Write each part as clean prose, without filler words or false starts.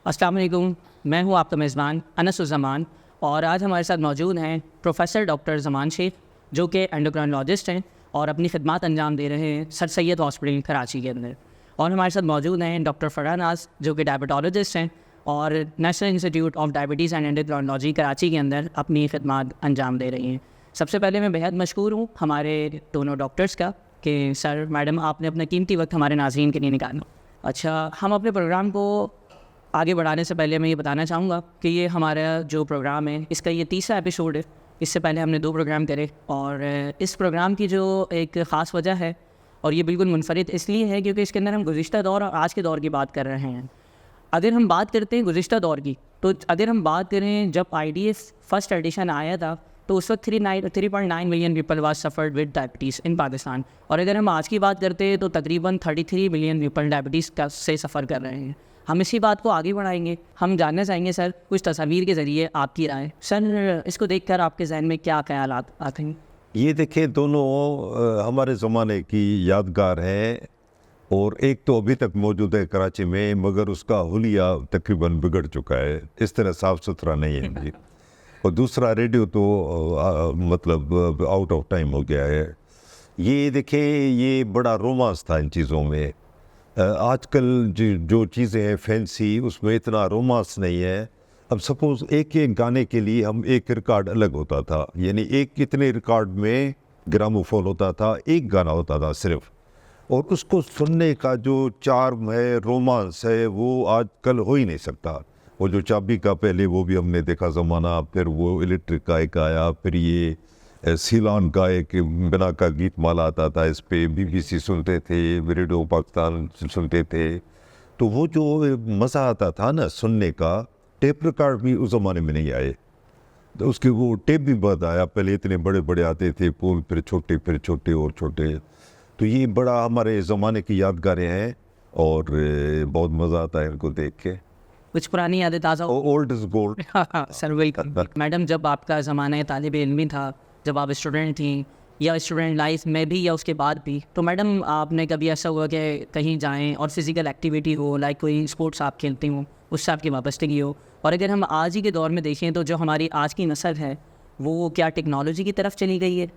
अस्सलाम वालेकुम, मैं हूँ आपका मेज़बान अनसुज़्ज़मान और आज हमारे साथ मौजूद हैं प्रोफेसर डॉक्टर ज़मान शेख, जो कि एंडोक्राइनोलॉजिस्ट हैं और अपनी खिदमत अंजाम दे रहे हैं सर सैयद हॉस्पिटल कराची के अंदर। और हमारे साथ मौजूद हैं डॉक्टर फ़रहान नाज, जो कि डायबिटोलॉजिस्ट हैं और national institute of diabetes and endocrinology Karachi के अंदर अपनी खिदमत अंजाम दे रही हैं। सबसे पहले मैं बेहद मशकूर हूँ हमारे दोनों डॉक्टर्स का कि सर मैडम आपने अपना कीमती वक्त हमारे नाज़रीन के लिए निकाला। अच्छा, हम अपने प्रोग्राम को आगे बढ़ाने से पहले मैं ये बताना चाहूँगा कि ये हमारा जो प्रोग्राम है इसका ये तीसरा एपिसोड है। इससे पहले हमने 2 प्रोग्राम करे और इस प्रोग्राम की जो एक ख़ास वजह है और ये बिल्कुल मुनफरिद इसलिए है क्योंकि इसके अंदर हम गुज़िश्ता दौर और आज के दौर की बात कर रहे हैं। अगर हम बात करते हैं गुज़िश्ता दौर की, तो अगर हम बात करें जब IDF फर्स्ट एडिशन आया था तो उस वक्त 3.9 million people was suffered with diabetes in Pakistan. और अगर हम आज की बात करते हैं तो तकरीबन 33 मिलियन पीपल डायबिटीज़ का से सफ़र कर रहे हैं। हम इसी बात को आगे बढ़ाएंगे। हम जानना चाहेंगे सर कुछ तस्वीर के ज़रिए आपकी राय। सर इसको देखकर आपके जहन में क्या ख्यालात आते हैं? ये देखें, दोनों हमारे ज़माने की यादगार है और एक तो अभी तक मौजूद है कराची में, मगर उसका हुलिया तकरीबन बिगड़ चुका है, इस तरह साफ़ सुथरा नहीं है जी। और दूसरा, रेडियो तो मतलब आउट ऑफ टाइम हो गया है। ये देखें, ये बड़ा रोमांस था इन चीज़ों में। आजकल जो चीज़ें हैं फैंसी, उसमें इतना रोमांस नहीं है। अब सपोज़ एक गाने के लिए हम एक रिकॉर्ड अलग होता था, यानी एक कितने रिकॉर्ड में ग्रामोफोन होता था, एक गाना होता था सिर्फ, और उसको सुनने का जो चार्म है, रोमांस है, वो आजकल हो ही नहीं सकता। वो जो चाबी का पहले वो भी हमने देखा ज़माना, फिर वो इलेक्ट्रिक का एक आया, फिर ये सीलान का एक बिना का गीत माला आता था, इस पे BBC सुनते थे, रेडियो पाकिस्तान सुनते थे। तो वो जो मज़ा आता था ना सुनने का, टेप रिकॉर्ड भी उस ज़माने में नहीं आए। तो उसके वो टेप भी बहुत आया, पहले इतने बड़े बड़े आते थे, फिर छोटे और छोटे। तो ये बड़ा हमारे ज़माने की यादगारें हैं और बहुत मज़ा आता है इनको देख के। कुछ पुरानी यादें ताज़ा old is gold. Sir welcome. Madam, जब आपका ज़माना तालिब इल्मी था, जब आप स्टूडेंट थी या स्टूडेंट लाइफ में भी या उसके बाद भी, तो मैडम आपने कभी ऐसा हुआ कि कहीं जाएं और फिज़िकल एक्टिविटी हो, लाइक कोई स्पोर्ट्स आप खेलती हो, उससे आपकी वाबस्तगी हो? और अगर हम आज ही के दौर में देखें तो जो हमारी आज की नस्ल है वो क्या टेक्नोलॉजी की तरफ चली गई है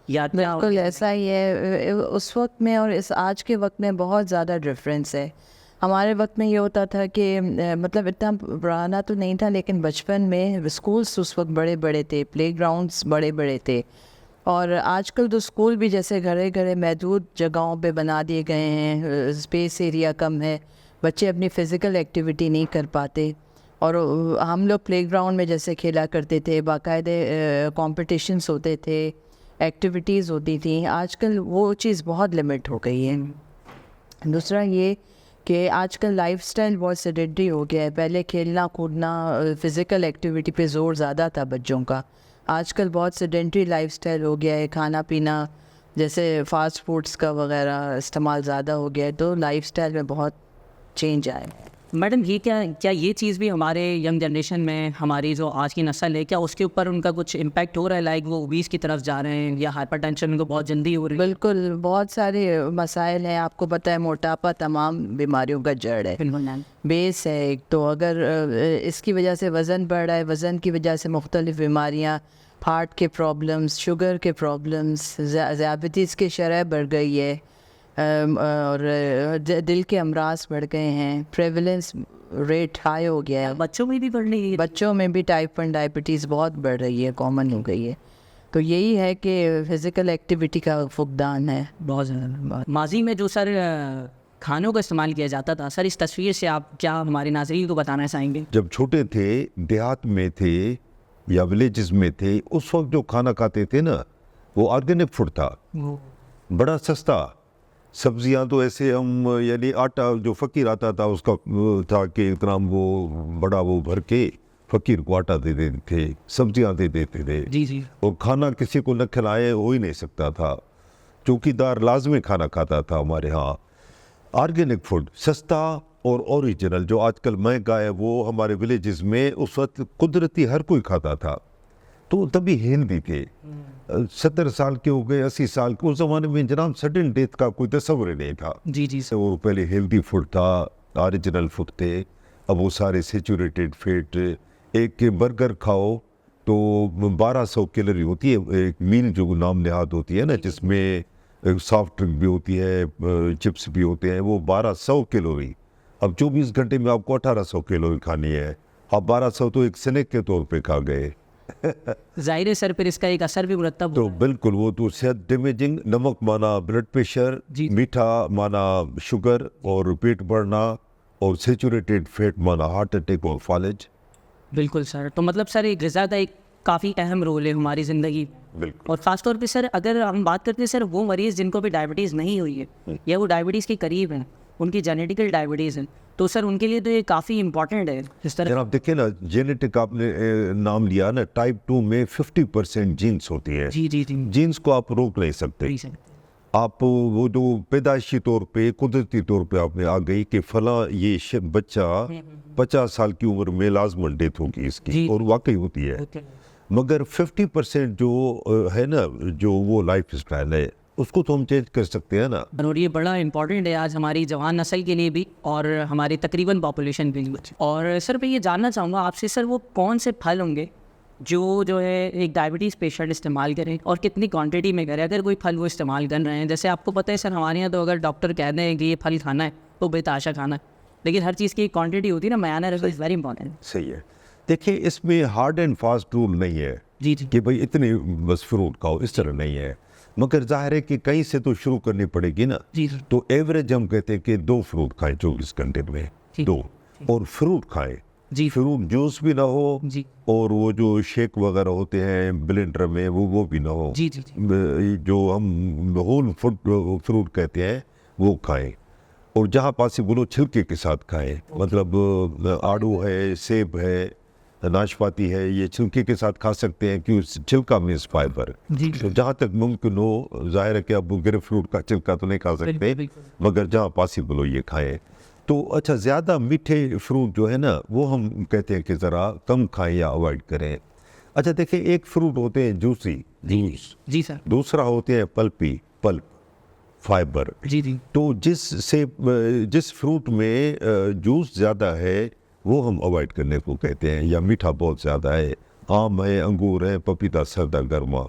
या बिल्कुल ऐसा ही है। उस वक्त में और इस आज के वक्त में बहुत ज़्यादा डिफरेंस है। हमारे वक्त में ये होता था कि मतलब इतना पुराना तो नहीं था, लेकिन बचपन में स्कूल्स उस वक्त बड़े बड़े थे, प्लेग्राउंड्स बड़े बड़े थे। और आजकल तो स्कूल भी जैसे घरे घरे महदूद जगहों पे बना दिए गए हैं, स्पेस एरिया कम है, बच्चे अपनी फ़िज़िकल एक्टिविटी नहीं कर पाते। और हम लोग प्लेग्राउंड में जैसे खेला करते थे, बाकायदे कॉम्पिटिशन्स होते थे, एक्टिविटीज़ होती थी। आजकल वो चीज़ बहुत लिमिट हो गई है। दूसरा ये कि आजकल लाइफस्टाइल बहुत सेडेंटरी हो गया है। पहले खेलना कूदना, फ़िज़िकल एक्टिविटी पे ज़ोर ज़्यादा था बच्चों का। आजकल बहुत सेडेंटरी लाइफस्टाइल हो गया है, खाना पीना जैसे फ़ास्ट फूड्स का वगैरह इस्तेमाल ज़्यादा हो गया है, तो लाइफस्टाइल में बहुत चेंज आया है। मैडम ये क्या ये चीज़ भी हमारे यंग जनरेशन में, हमारी जो आज की नस्ल है, क्या उसके ऊपर उनका कुछ इम्पैक्ट हो रहा है? लाइक वो ओबीस की तरफ जा रहे हैं या हाइपरटेंशन उनको बहुत जल्दी हो रही है? बिल्कुल, बहुत सारे मसाइल हैं। आपको पता है मोटापा तमाम बीमारियों का जड़ है, बेस है एक। तो अगर इसकी वजह से वज़न बढ़ रहा है, वज़न की वजह से मुख्तलिफ़ बीमारियाँ, हार्ट के प्रॉब्लम्स, शुगर के प्रॉब्लम्स, ज़ियाबतीस की शरह बढ़ गई है, और दिल के अमराज बढ़ गए हैं, प्रेवलेंस रेट हाई हो गया है। बच्चों में भी बढ़ रही है? बच्चों में भी टाइप 1 डायबिटीज़ बहुत बढ़ रही है, कॉमन हो गई है। तो यही है कि फ़िज़िकल एक्टिविटी का फुकदान है बहुत ज़्यादा। माजी में जो सर खानों का इस्तेमाल किया जाता था, सर इस तस्वीर से आप क्या हमारे नाज़रीन को बताना चाहेंगे? जब छोटे थे, देहात में थे या विलेजेस में थे, उस वक्त जो खाना खाते थे ना, वो ऑर्गेनिक फूड था, बड़ा सस्ता। सब्जियां तो ऐसे हम, यानी आटा जो फ़कीर आता था उसका था कि इतना वो बड़ा वो भर के फ़कीर को आटा दे देते थे, सब्जियां दे देते थे जी। और खाना किसी को न खिलाए हो ही नहीं सकता था। चौकीदार लाजमी खाना खाता था हमारे यहाँ। ऑर्गेनिक फूड सस्ता और ओरिजिनल, जो आजकल महंगा है, वो हमारे विलेजेस में उस वक्त कुदरती हर कोई खाता था, तो तभी हेल्दी थे। 70 साल के हो गए, 80 साल के, उस ज़माने में जनाब सडन डेथ का कोई तस्वर ही नहीं था। जी वो पहले हेल्दी फूड था, ओरिजिनल फूड थे, अब वो सारे सेचुरेटेड फैट, एक बर्गर खाओ तो 1200 कैलोरी होती है, एक मील जो नाम नहाद होती है ना, जिसमें सॉफ्ट ड्रिंक भी होती है, चिप्स भी होते हैं, वो 1200 कैलोरी। अब 24 घंटे में आपको 1800 कैलोरी खानी है, आप 1200 तो एक स्नैक के तौर पे खा गए। जाहिर है सर, फिर इसका एक असर भी मुरतब तो होगा। बिल्कुल वो तो सेहत डैमेजिंग, नमक माना ब्लड प्रेशर, जी। मीठा माना शुगर और पेट बढ़ना, और सेचुरेटेड फैट माना हार्ट अटैक और फालिज। बिल्कुल सर, तो मतलब सर एक ग़िज़ा का एक काफ़ी अहम रोल है हमारी ज़िंदगी में। बिल्कुल। और ख़ास तौर पे सर अगर हम बात करते हैं सर वो मरीज़ जिनको भी डायबिटीज़ नहीं हुई है या वो डायबिटीज़ के करीब हैं, उनकी जेनेटिकल डायबिटीज़ है, तो सर उनके लिए तो ये काफ़ी इंपॉर्टेंट है। जिस तरह जनाब देखिए ना, जेनेटिक आपने नाम लिया ना, टाइप 2 में 50% जीन्स होती है। जी जी जी जीन्स को आप रोक नहीं सकते। जी सर। आप वो जो पैदाइशी तौर पे, कुदरती तौर पे आप में आ गई कि फला ये बच्चा 50 साल की उम्र में लाजमन डेथ होगी जी। इसकी, और वाकई होती है। ओके। मगर 50% जो है ना, जो वो लाइफ स्टाइल है, उसको तो हम चेंज कर सकते हैं ना। और ये बड़ा इंपॉर्टेंट है आज हमारी जवान नस्ल के लिए भी और हमारी तकरीबन पॉपुलेशन के लिए। और सर मैं ये जानना चाहूँगा आपसे सर, वो कौन से फल होंगे जो है एक डायबिटीज़ पेशेंट इस्तेमाल करें और कितनी क्वांटिटी में करें, अगर कोई फल वो इस्तेमाल कर रहे हैं। जैसे आपको पता है सर, हमारे यहाँ तो अगर डॉक्टर कह दें कि ये फल खाना है तो बेताशा खाना है, लेकिन हर चीज़ की क्वांटिटी होती है ना, मयाना रखना इज़ वेरी इंपॉर्टेंट। सही है। देखिए, इसमें हार्ड एंड फास्ट रूल नहीं है जी जी कि भाई इतने बस फ्रूट खाओ, इस तरह नहीं है। मगर जाहिर है कि कहीं से तो शुरू करनी पड़ेगी ना। जी सर। तो एवरेज हम कहते हैं कि 2 फ्रूट खाएं 24 घंटे में, ठीक, 2, और फ्रूट खाएं। जी फ्रूट जूस भी ना हो, जी और वो जो शेक वगैरह होते हैं ब्लेंडर में, वो भी ना हो। जी जी जी जो हम होल फ्रूट कहते हैं वो खाएं, और जहाँ पॉसिबल हो छिलके के साथ खाएं। मतलब आड़ू है, सेब है, नाशपाती है, ये छिलके के साथ खा सकते हैं, कि उस छिलका में फाइबर। जी तो जहाँ तक मुमकिन हो, जाहिर है कि आप ग्रेप फ्रूट का छिलका तो नहीं खा सकते, बिल्कुल, बिल्कुल। मगर जहाँ पॉसिबल हो ये खाएं। तो अच्छा, ज़्यादा मीठे फ्रूट जो है ना, वो हम कहते हैं कि ज़रा कम खाएं या अवॉइड करें। अच्छा देखिए, एक फ्रूट होते हैं जूसी, जूस, जी सर। दूसरा होते हैं पल्पी, पल्प, फाइबर। जी जी तो जिस फ्रूट में जूस ज़्यादा है वो हम अवॉइड करने को कहते हैं, या मीठा बहुत ज़्यादा है, आम है, अंगूर है, पपीता सर्दा गर्मा।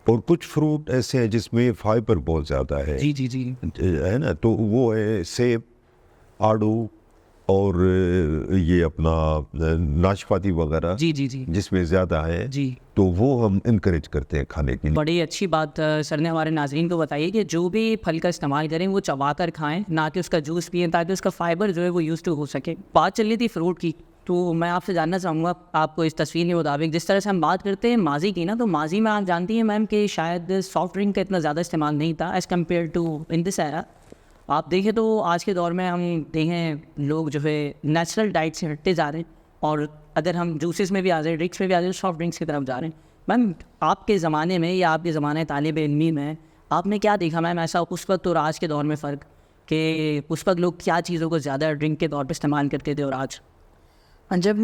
और कुछ फ्रूट ऐसे हैं जिसमें फाइबर बहुत ज़्यादा है, जी जी जी है ना। तो वो है सेब, आड़ू, और ये अपना नाशपाती वगैरह, जी जी जी जिसमें ज़्यादा है, जी। तो वो हम इनकरेज करते हैं खाने के लिए। बड़ी अच्छी बात सर ने हमारे नाज़रीन को बताई कि जो भी फल का इस्तेमाल करें वो चबा कर खाएँ, ना कि उसका जूस पिएँ, ताकि उसका फाइबर जो है वो यूज़ टू हो सके। बात चल रही थी फ्रूट की, तो मैं आपसे जानना चाहूँगा, आपको इस तस्वीर के मुताबिक जिस तरह से हम बात करते हैं माजी की ना, तो माजी में आप जानती हैं मैम कि शायद सॉफ्ट ड्रिंक का इतना ज़्यादा इस्तेमाल नहीं था as compare to in this era. आप देखें तो आज के दौर में हम देखें लोग जो है नेचुरल डाइट से हटते जा रहे हैं, और अगर हम जूसेस में भी आ जाए, ड्रिंक्स में भी आ जाए, सॉफ्ट ड्रिंक्स की तरफ जा रहे हैं। मैम आपके ज़माने में या आपके ज़माने तालिब इल्मी में आपने क्या देखा मैम ऐसा उस वक्त और आज के दौर में फ़र्क, कि उस वक्त लोग क्या चीज़ों को ज़्यादा ड्रिंक के तौर पर इस्तेमाल करते थे और आज? जब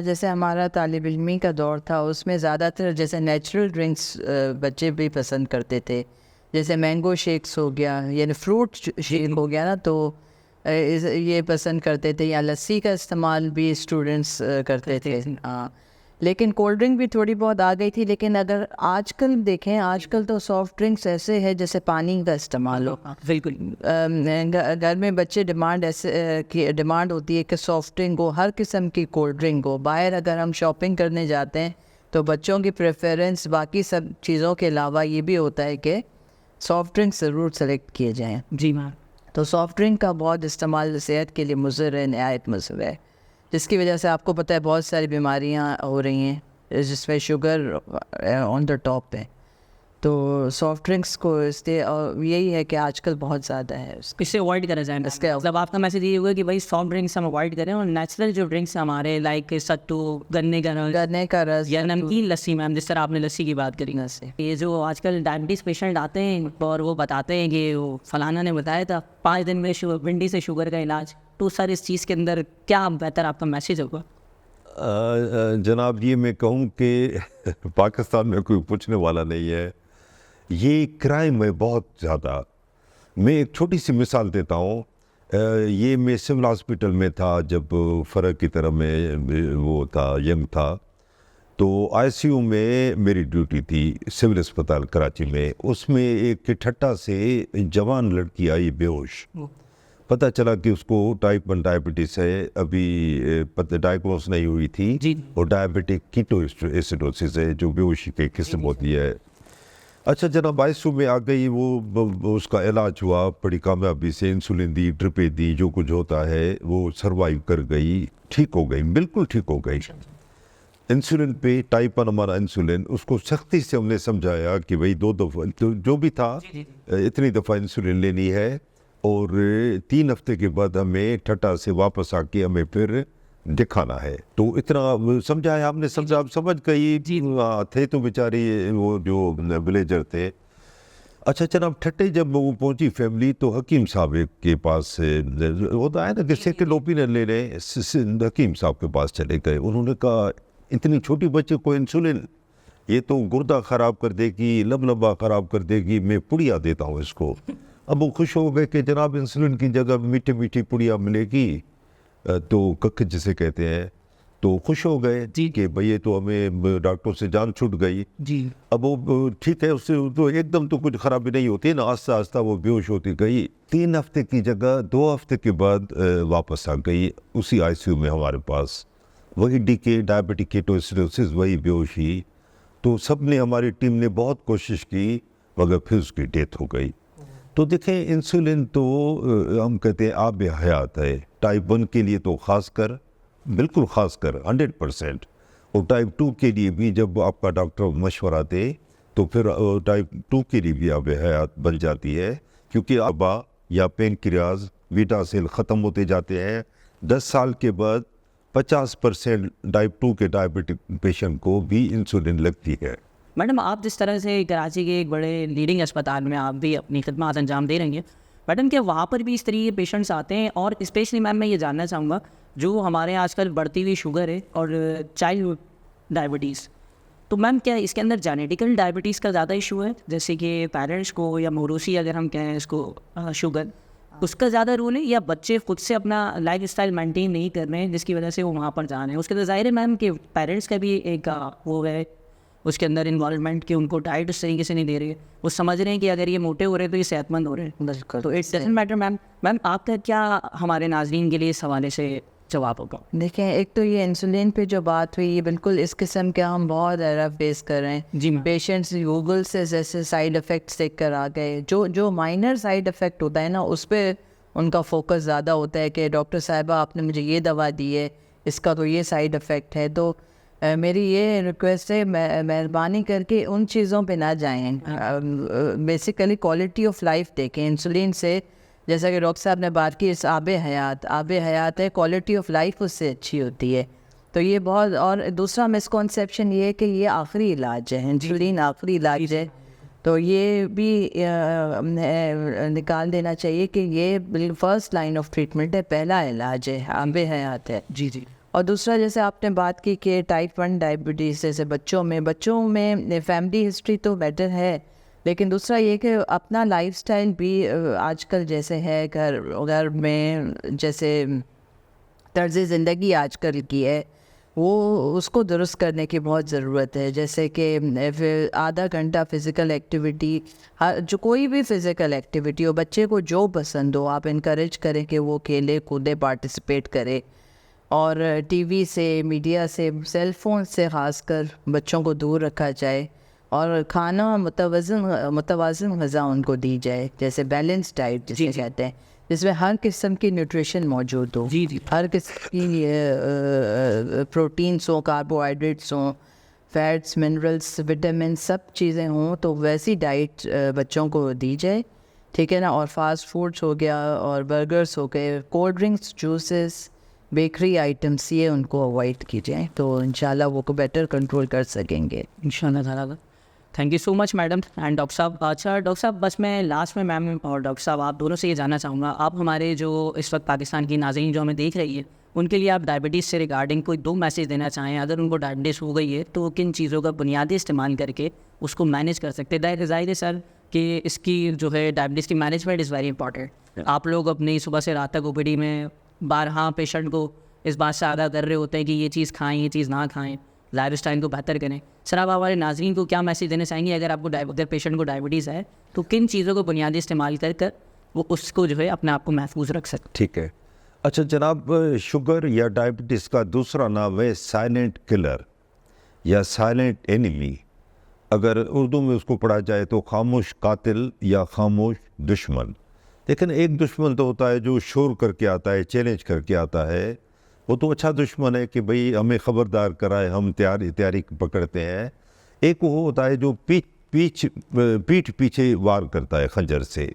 जैसे हमारा तालिब इल्मी का दौर था, उसमें ज़्यादातर जैसे नेचुरल ड्रिंक्स बच्चे भी पसंद करते थे। जैसे मैंगो शेक्स हो गया, यानी फ्रूट शेक हो गया ना, तो ये पसंद करते थे, या लस्सी का इस्तेमाल भी स्टूडेंट्स करते थे। हाँ, लेकिन कोल्ड ड्रिंक भी थोड़ी बहुत आ गई थी। लेकिन अगर आजकल देखें, आजकल तो सॉफ्ट ड्रिंक्स ऐसे है जैसे पानी का इस्तेमाल हो। बिल्कुल। घर में बच्चे डिमांड ऐसे की डिमांड होती है कि सॉफ्ट ड्रिंक हो, हर किस्म की कोल्ड ड्रिंक हो। बाहर अगर हम शॉपिंग करने जाते हैं तो बच्चों की प्रेफरेंस बाकी सब चीज़ों के अलावा ये भी होता है कि सॉफ्ट ड्रिंक ज़रूर सेलेक्ट किए जाएँ। जी मैम। तो सॉफ्ट ड्रिंक का बहुत इस्तेमाल सेहत के लिए मुज़र है, नहायत मुज़र है, जिसकी वजह से आपको पता है बहुत सारी बीमारियां हो रही हैं, जिसमें शुगर ऑन द टॉप है। तो सॉफ्ट ड्रिंक्स को इसलिए, और यही है कि आजकल बहुत ज़्यादा है उसका। इससे अवॉइड करा जाए। इसके मतलब आपका मैसेज ये होगा कि भाई सॉफ्ट ड्रिंक्स हम अवॉइड करें और नेचुरल जो ड्रिंक्स हमारे लाइक सत्तू, गन्ने का रस गन्ने का रस या नमकीन लस्सी, मैम जिस तरह आपने लस्सी की बात करी ना, से ये जो आजकल डायबिटीज़ पेशेंट आते हैं और वो बताते हैं कि वो फलाना ने बताया था 5 दिन में भिंडी से शुगर का इलाज, तो सर इस चीज़ के अंदर क्या बेहतर आपका मैसेज होगा? जनाब ये मैं कहूँ कि पाकिस्तान में कोई पूछने वाला नहीं है, ये क्राइम है बहुत ज़्यादा। मैं एक छोटी सी मिसाल देता हूँ। ये मैं सिविल हॉस्पिटल में था जब फ़र्क की तरह में वो था यंग था, तो आईसीयू में मेरी ड्यूटी थी सिविल अस्पताल कराची में। उसमें एक ठट्टा से जवान लड़की आई बेहोश। पता चला कि उसको टाइप 1 डायबिटीज़ है, अभी पता डायग्नोस नहीं हुई थी जी। और डायबिटिक कीटोएसिडोसिस है जो बेहोशी की किस्म होती है। अच्छा जनाब आईसीयू में आ गई वो उसका इलाज हुआ बड़ी कामयाबी से, इंसुलिन दी, ड्रिपें दी, जो कुछ होता है वो सरवाइव कर गई, ठीक हो गई, बिल्कुल ठीक हो गई। इंसुलिन पे टाइप 1 हमारा इंसुलिन, उसको सख्ती से हमने समझाया कि भाई 2 दफ़ा तो जो भी था इतनी दफ़ा इंसुलिन लेनी है, और 3 हफ्ते के बाद हमें ठट्टा से वापस आके हमें फिर दिखाना है। तो इतना समझाया हमने, समझा समझ गई। थे तो बेचारी वो जो विलेजर थे। अच्छा जनाब ठट्टे जब वो पहुंची फैमिली तो हकीम साहब के पास होता है ना कि सेकंड ओपिनियन ले रहे, हकीम साहब के पास चले गए। उन्होंने कहा इतनी छोटी बच्चे को इंसुलिन, ये तो गुर्दा ख़राब कर देगी, लबा ख़राब कर देगी, मैं पुड़िया देता हूँ इसको। अब वो खुश हो गए कि जनाब इंसुलिन की जगह मीठी मीठी पुड़िया मिलेगी, तो कख जिसे कहते हैं, तो खुश हो गए कि भाई ये तो हमें डॉक्टर से जान छूट गई जी। अब वो ठीक है, उससे तो एकदम तो कुछ ख़राबी नहीं होती ना, आस्ता आस्ता वो बेहोश होती गई। 3 हफ्ते की जगह 2 हफ्ते के बाद वापस आ गई उसी आईसीयू में हमारे पास, वही डीके डायबिटिक कीटोएसिडोसिस, वही बेहोशी। तो सब ने, हमारी टीम ने बहुत कोशिश की मगर फिर उसकी डेथ हो गई। तो देखें इंसुलिन तो हम कहते हैं आब हयात है, टाइप 1 के लिए तो ख़ासकर, बिल्कुल ख़ासकर 100%, और टाइप 2 के लिए भी जब आपका डॉक्टर मशवरा दे तो फिर टाइप 2 के लिए भी आब हयात बन जाती है, क्योंकि आबा या पेनक्रियाज बीटा सेल ख़त्म होते जाते हैं। 10 साल के बाद 50% टाइप 2 के डायबिटिक पेशेंट को भी इंसुलिन लगती है। मैडम आप जिस तरह से कराची के एक बड़े लीडिंग अस्पताल में आप भी अपनी खिदमत अंजाम दे रही हैं मैडम, क्या वहाँ पर भी इस तरह के पेशेंट्स आते हैं? और स्पेशली मैम मैं ये जानना चाहूँगा जो हमारे आजकल बढ़ती हुई शुगर है और चाइल्ड डायबिटीज़, तो मैम क्या इसके अंदर जेनेटिकल डायबिटीज़ का ज़्यादा इशू है, जैसे कि पेरेंट्स को या मौरूसी अगर हम कहें इसको शुगर, उसका ज़्यादा रोल है, या बच्चे खुद से अपना लाइफ स्टाइल मेनटेन नहीं कर रहे हैं जिसकी वजह से वो वहाँ पर जा रहे हैं? उसके तो ज़ाहिर है मैम कि पेरेंट्स का भी एक वो है उसके अंदर इन्वॉल्वमेंट, कि उनको डाइट उस तरीके से नहीं दे रही है, वो समझ रहे हैं कि अगर ये मोटे हो रहे हैं तो ये सेहतमंद हो रहे हैं। बिल्कुल। तो it's doesn't matter ma'am. Ma'am आपका क्या हमारे नाजरीन के लिए इस हवाले से जवाब होगा? देखें, एक तो ये इंसुलिन पे जो बात हुई, ये बिल्कुल इस किस्म के हम बहुत एरर फेस कर रहे हैं। जी मैम। पेशेंट्स गूगल से जैसे साइड इफ़ेक्ट्स देख कर आ गए, जो माइनर साइड इफ़ेक्ट होता है ना, उस पर उनका फोकस ज़्यादा होता है कि डॉक्टर साहिबा आपने मुझे ये दवा दी है, इसका तो ये साइड इफ़ेक्ट है। तो मेरी ये रिक्वेस्ट है, मेहरबानी करके उन चीज़ों पे ना जाएं। बेसिकली क्वालिटी ऑफ लाइफ देखें। इंसुलिन से, जैसा कि डॉक्टर साहब ने बात की, इस आब हयात है, क्वालिटी ऑफ लाइफ उससे अच्छी होती है। तो ये बहुत, और दूसरा मिसकॉन्सेप्शन ये है कि ये आखिरी इलाज है, इंसुलिन आखिरी इलाज है। तो ये भी निकाल देना चाहिए कि ये फर्स्ट लाइन ऑफ ट्रीटमेंट है, पहला इलाज है, आब हयात है। जी जी। और दूसरा, जैसे आपने बात की कि टाइप 1 डायबिटीज़ जैसे बच्चों में फैमिली हिस्ट्री तो बेटर है, लेकिन दूसरा ये कि अपना लाइफस्टाइल भी आजकल जैसे है, घर में जैसे तर्ज़ ज़िंदगी आजकल की है, वो उसको दुरुस्त करने की बहुत ज़रूरत है। जैसे कि आधा घंटा फ़िज़िकल एक्टिविटी, जो कोई भी फ़िज़िकल एक्टिविटी हो, बच्चे को जो पसंद हो आप इनकरेज करें कि वो खेले कूदे, पार्टिसिपेट करे। और टीवी से, मीडिया से, सेल फ़ोन से ख़ासकर बच्चों को दूर रखा जाए, और खाना मुतवाज़िन ग़िज़ा उनको दी जाए, जैसे बैलेंस डाइट जिसे कहते हैं, जिसमें हर किस्म की न्यूट्रिशन मौजूद हो। जी जी। हर किस्म की प्रोटीन्स हों, कार्बोहाइड्रेट्स हों, फैट्स, मिनरल्स, विटामिन, सब चीज़ें हों, तो वैसी डाइट बच्चों को दी जाए, ठीक है ना। और फास्ट फूड्स हो गया, और बर्गर्स हो गए, cold drinks, juices, bakery items, ये उनको अवॉइड कीजिए, तो इंशाल्लाह वो को बेटर कंट्रोल कर सकेंगे इंशाल्लाह ताला। Thank you so much madam and doctor साहब। अच्छा डॉक्टर साहब, बस मैं लास्ट में मैम और डॉक्टर साहब आप दोनों से ये जानना चाहूँगा, आप हमारे जो इस वक्त पाकिस्तान की नाज़रीन जो हमें देख रही है, उनके लिए आप डायबिटीज़ से रिगार्डिंग कोई 2 मैसेज देना चाहें? अगर उनको डायबिटीज़ हो गई है तो किन चीज़ों का बुनियादी इस्तेमाल करके उसको मैनेज कर सकते हैं? ज़ाहिर है सर, कि इसकी जो है डायबिटीज़ की मैनेजमेंट इज़ वेरी इंपॉर्टेंट। आप लोग अपनी सुबह से रात तक ओपीडी में 12 पेशेंट को इस बात से आगाह कर रहे होते हैं कि ये चीज़ खाएं, ये चीज़ ना खाएं, लाइफ स्टाइल को बेहतर करें। सर, आप हमारे नाज़रीन को क्या मैसेज देना चाहेंगे अगर आपको अगर पेशेंट को डायबिटीज़ है तो किन चीज़ों को बुनियादी इस्तेमाल कर कर वो उसको जो है अपने आप को महफूज रख सकते? ठीक है। अच्छा जनाब, शुगर या डायबिटीज़ का दूसरा नाम है साइलेंट किलर या साइलेंट एनिमी। अगर उर्दू में उसको पढ़ा जाए तो खामोश कातिल या खामोश दुश्मन। लेकिन एक दुश्मन तो होता है जो शोर करके आता है, चैलेंज करके आता है, वो तो अच्छा दुश्मन है कि भाई हमें ख़बरदार कराए, हम तैयारी पकड़ते हैं। एक वो होता है जो पीठ पीछे वार करता है खंजर से,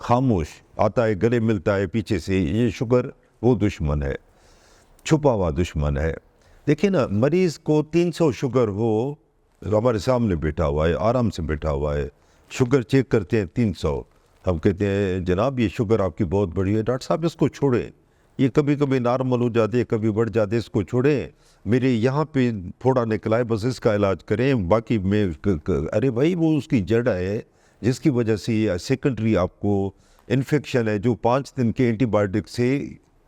खामोश आता है, गले मिलता है पीछे से। ये शुगर वो दुश्मन है, छुपा हुआ दुश्मन है। देखिए ना, मरीज़ को 300 शुगर हो, हमारे सामने बैठा हुआ है, आराम से बैठा हुआ है, शुगर चेक करते हैं 300। हम कहते हैं जनाब ये शुगर आपकी बहुत बड़ी है, डॉक्टर साहब इसको छोड़ें, ये कभी कभी नॉर्मल हो जाती है, कभी बढ़ जाती है, इसको छोड़ें, मेरे यहाँ पे फोड़ा निकला है, बस इसका इलाज करें, बाकी मैं अरे भाई वो उसकी जड़ है जिसकी वजह से सेकेंडरी आपको इन्फेक्शन है जो 5 दिन के एंटीबायोटिक से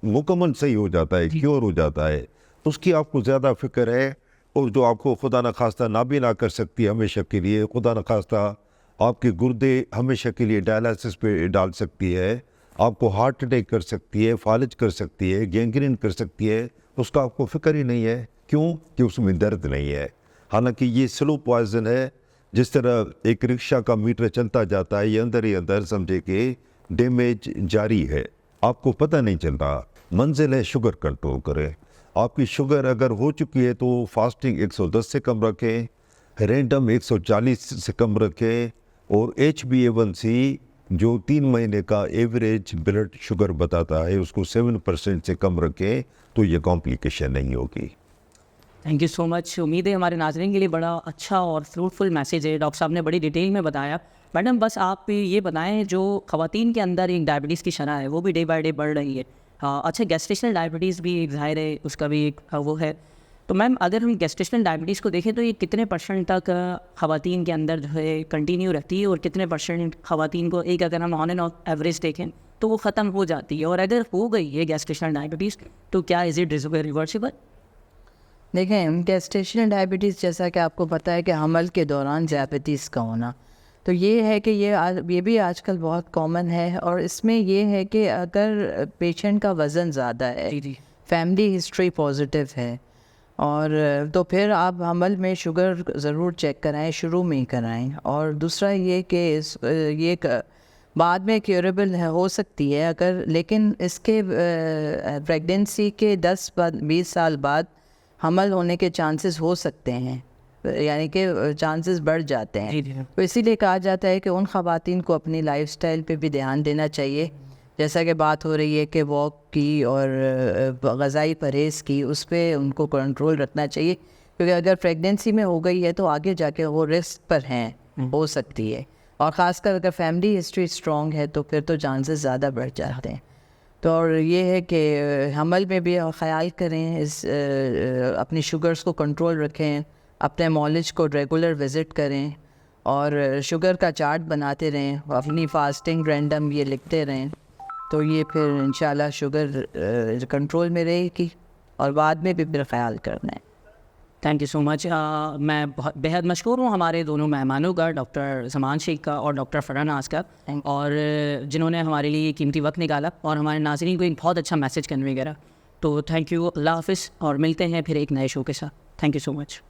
मुकम्मल सही हो जाता है, क्योर हो जाता है, उसकी आपको ज़्यादा फिक्र है। और जो आपको खुदा न खास्ता नाबीना कर सकती है हमेशा के लिए, खुदा न खास्ता आपके गुर्दे हमेशा के लिए डायलिसिस पे डाल सकती है, आपको हार्ट अटैक कर सकती है, फालिज कर सकती है, गैंग्रीन कर सकती है, उसका आपको फिक्र ही नहीं है। क्यों? कि उसमें दर्द नहीं है। हालांकि ये स्लो पॉइजन है। जिस तरह एक रिक्शा का मीटर चलता जाता है, ये अंदर ही अंदर समझे कि डैमेज जारी है, आपको पता नहीं चल रहा। मंजिल है शुगर कंट्रोल करें। आपकी शुगर अगर हो चुकी है तो फास्टिंग 110 से कम रखें, रैंडम 140 से कम रखें, और HbA1c जो 3 महीने का एवरेज ब्लड शुगर बताता है उसको 7% से कम रखें, तो ये कॉम्प्लिकेशन नहीं होगी। Thank you so much. उम्मीद है हमारे नाज़रीन के लिए बड़ा अच्छा और फ्रूटफुल मैसेज है। डॉक्टर साहब ने बड़ी डिटेल में बताया। मैडम बस आप ये बताएं, जो ख़वातीन के अंदर एक डायबिटीज़ की शरह है वो भी डे बाय डे बढ़ रही है। अच्छा, गैस्ट्रेशनल डायबिटीज़ भी एक ज़ाहिर है, उसका भी एक वो है। तो मैम अगर हम गैस्ट्रेशनल डायबिटीज़ को देखें तो ये कितने % तक ख़वातीन के अंदर जो है कंटिन्यू रहती है, और कितने % ख़वातीन को एक अगर हम ऑन एंड ऑफ एवरेज देखें तो वो ख़त्म हो जाती है, और अगर हो गई है गैस्ट्रेशनल डायबिटीज़ तो क्या इज़ इट रिवर्सिबल? देखें, गेस्टेशनल डायबिटीज़ जैसा कि आपको पता है कि हमल के दौरान ज़ियाबतीस का होना, तो ये है कि ये भी आजकल बहुत कॉमन है। और इसमें ये है कि अगर पेशेंट का वज़न ज़्यादा है, जी, फैमिली हिस्ट्री पॉजिटिव है, और तो फिर आप हमल में शुगर ज़रूर चेक कराएं, शुरू में ही कराएं। और दूसरा ये कि बाद में क्यूरेबल हो सकती है अगर, लेकिन इसके प्रेगनेंसी के 10-20 साल बाद हमल होने के चांसेस हो सकते हैं, यानी कि चांसेस बढ़ जाते हैं। तो इसीलिए कहा जाता है कि उन ख़वातीन को अपनी लाइफस्टाइल पे भी ध्यान देना चाहिए। जैसा कि बात हो रही है कि वॉक की और ग़ज़ाई परहेज़ की, उस पर उनको कंट्रोल रखना चाहिए, क्योंकि अगर प्रेगनेंसी में हो गई है तो आगे जाके वो रिस्क पर हैं, हो सकती है। और ख़ासकर अगर फैमिली हिस्ट्री स्ट्रॉन्ग है तो फिर तो चांसेस ज़्यादा बढ़ जाते हैं। तो और ये है कि हमल में भी ख्याल करें, अपनी शुगर्स को कंट्रोल रखें, अपने मॉलिज को रेगुलर विज़िट करें, और शुगर का चार्ट बनाते रहें, अपनी फास्टिंग रैंडम ये लिखते रहें, तो ये फिर इंशाल्लाह शुगर कंट्रोल में रहेगी। और बाद में भी फिर ख्याल करना है। Thank you so much. मैं बहुत बेहद मशहूर हूँ हमारे दोनों मेहमानों का, डॉक्टर ज़मान शेख का और डॉक्टर फरहान नाज का, और जिन्होंने हमारे लिए कीमती वक्त निकाला और हमारे नाज़रीन को एक बहुत अच्छा मैसेज कन्वे करा। तो थैंक यू, अल्लाह हाफ़िज़, और मिलते हैं फिर एक नए शो के साथ। Thank you so much.